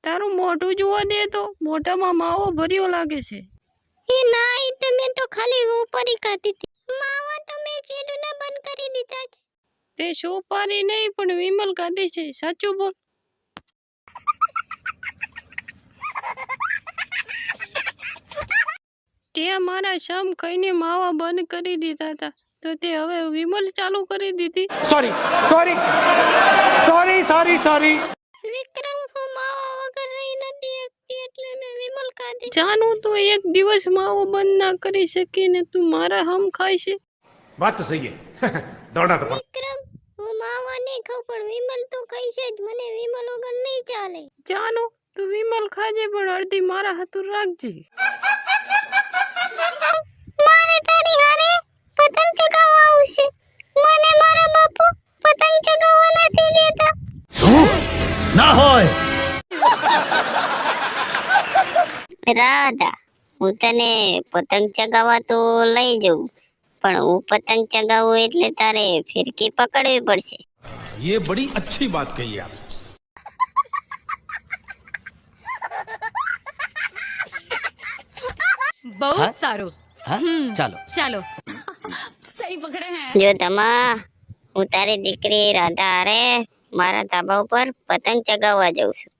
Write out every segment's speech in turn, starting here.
તારું મોઢું જોવા દે તો મોઢામાં માવો ભર્યો લાગે છે। એ ના એ તો મેં તો ખાલી ઉપરી ખાધી હતી, માવા તો મેં ચેડુના બંધ કરી દીધા છે। તે સોપારી નહીં પણ વિમલ ખાધી છે, સાચું બોલ। તે મારા શમ ખાઈને માવા બંધ કરી દીધા હતા, તો તે હવે વિમલ ચાલુ કરી દીધી। Sorry sorry sorry sorry sorry Vikram હું માવા વગર રહી નથી શકતી એટલે મેં વિમલ ખાધી। જાનું તું એક દિવસ માવો બંધ ના કરી શકીને તું મારા હમ ખાય છે। बात तो सही है दौड़ना तो पड़ा। વિક્રમ હું માવા નહીં ખાઉં પણ વિમલ તો ખાઈ છે જ, મને વિમલ વગર નહીં ચાલે। જાનું તું વિમલ ખાજે પણ અડધી મારા હાથું રાખજે। મારે તારી હારે પતંગ ચગાવવા આવશે, મને મારા બાપુ પતંગ ચગાવવા નથી દેતા। ना होय રાધા હું તને પતંગ ચગાવવા તો લઈ જઉં, પણ હું પતંગ ચગાવું એટલે તારે ફિરકી પકડવી પડશે। ये बड़ी अच्छी बात कही आप। बहुत सारू। ચાલો ચાલો સહી પકડે હે। જો તમા હું તારી દીકરી રાધા હારે મારા ધાબા ઉપર પતંગ ચગાવવા જઉં છું,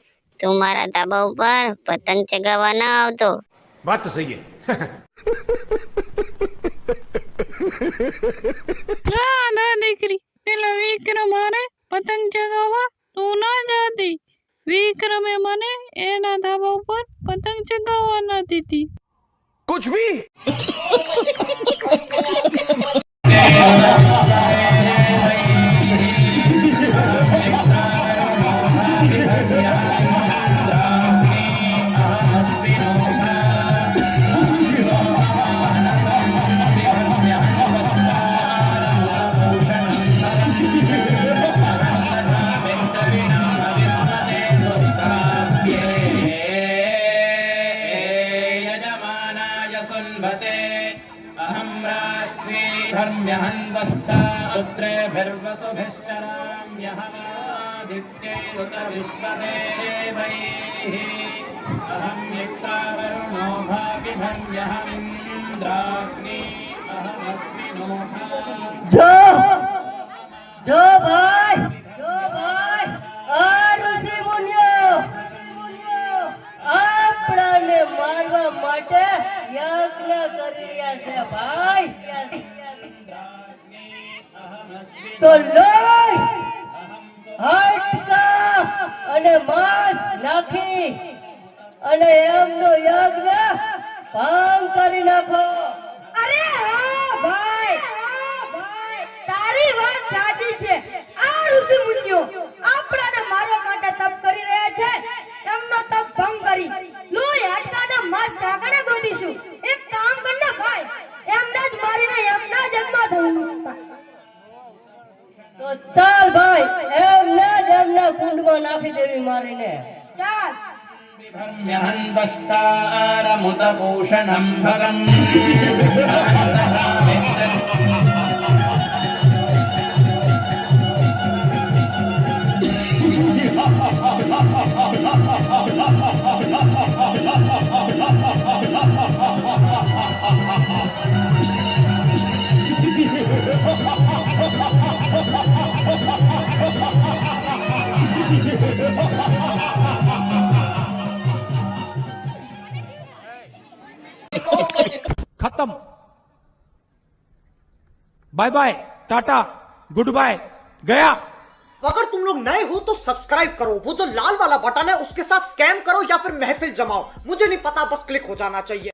તું મારા ધાબા ઉપર પતંગ ચગાવવા ના આવતો। बात तो सही है ના દીકરી, પેલા વિક્રમ હારે પતંગ ચગાવવા તું ના જાતી। વિક્રમે મને એના ધાબા ઉપર પતંગ ચગાવવા ના દીધી। कुछ भी अहम राष्ट्री धर्म्यहन्वस्ता पुत्रेभिर्वसुभिश्चराम्यहमादित्यैरुत विश्वदेवैः अहं युक्तावरुणो भाविधन्यहमिन्द्राग्नी अहमस्मि नोहा। જો ભાઈ આ ઋષિ મુનિઓ આપણાને મારવા માટે યજ્ઞ કરી રહ્યા છે ભાઈ। તો લોહી હાડકા અને માંસ નાખી અને એમનો યજ્ઞ ભંગ કરી નાખો। અરે હા ભાઈ, તારી વાત સાચી છે। આ ઋષિ મુનિઓ આપણાને મારવા માટે તપ કરી રહ્યા છે, એમનો તપ ભંગ કરી લોહી હાડકાના માંસ ઢાંકણે ગોદીશું। એક કામ કરને ભાઈ, એમને જ મારીને એમના જન્મ થવું। તો ચાલ ભાઈ એમને જ એમના કુંડમાં નાખી દેવી મારીને। ચાલ धर्म्यहन्वस्तारमुदभूषणं भगम् खत्म bye bye tata goodbye गया। अगर तुम लोग नए हो तो सब्सक्राइब करो, वो जो लाल वाला बटन है उसके साथ स्कैम करो या फिर महफिल जमाओ, मुझे नहीं पता, बस क्लिक हो जाना चाहिए।